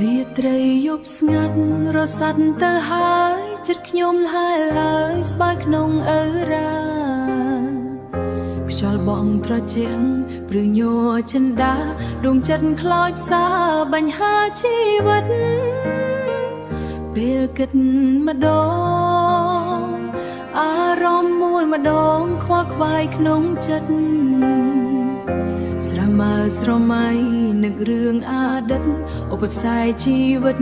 រាត្រីយប់ស្ងាត់រសាត់ទៅហើយចិត្តខ្ញុំហើរហើយស្បើយក្នុងអើរាខ្យល់បងត្រជាក់ព្រឺញ័រចិន្តាដួងចិត្តខ្លោចផ្សាបញ្ហាជីវិតពេលគិតម្ដងអារម្មណ៍មួលម្ដងខ្វល់ខ្វាយក្នុងចិត្តស្រមើស្រមៃនឹករឿងអតីតឧបផ្សាយជីវិត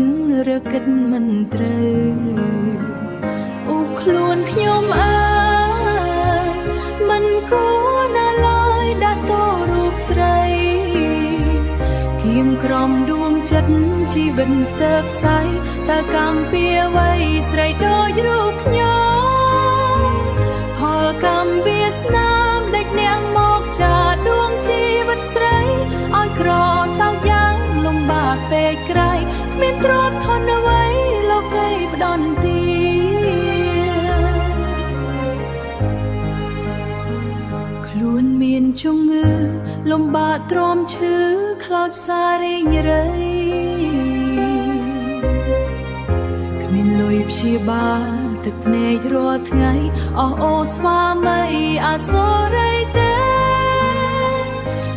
រកឹតមិនត្រូវអូខ្លួនខ្ញុំអើយមិនគួរណាឡើយដាក់តរូបស្រីគៀមក្រំដួងចិត្តជីវិតស្ទើរស័យតើកម្មពីអ្វីស្រីដូចរូបខ្ញុំផលកម្មវាស្នាមដេចអ្នកមកចាដួងជីវិតស្រីឲ្យក្រតោយ៉ាងលំបាកពេកក្រៃគ្មានទ្រព្យធនអ្វីលោកីផ្ដន់ទីខ្លួនមានជំងឺលំបាកទ្រាំឈឺខ្លោចផ្សារីងរៃគ្មានលុយព្យាបាលទឹកភ្នែករាល់ថ្ងៃអស់អូស្វាមីអសូរីទេ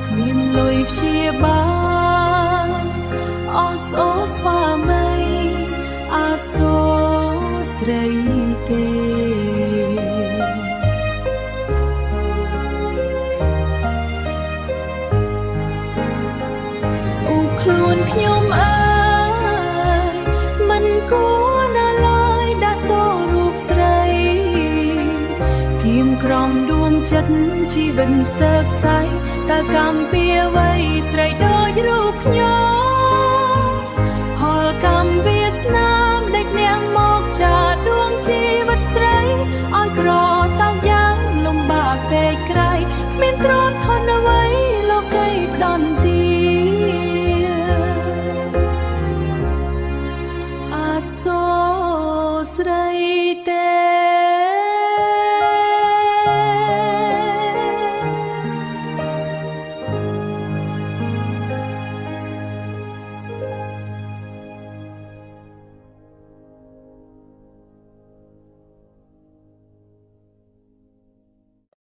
គ្មានលុយព្យាបាលអស់អូស្វាមីអសូស្រីទេអូខ្លួនខ្ញុំអើយមិនគួរណាឡើយដាក់តរូបស្រីគៀមក្រំដួងចិត្តជីវិតស្ទើរស័យតើកម្មពីអ្វីស្រីដូចរូបខ្ញុំ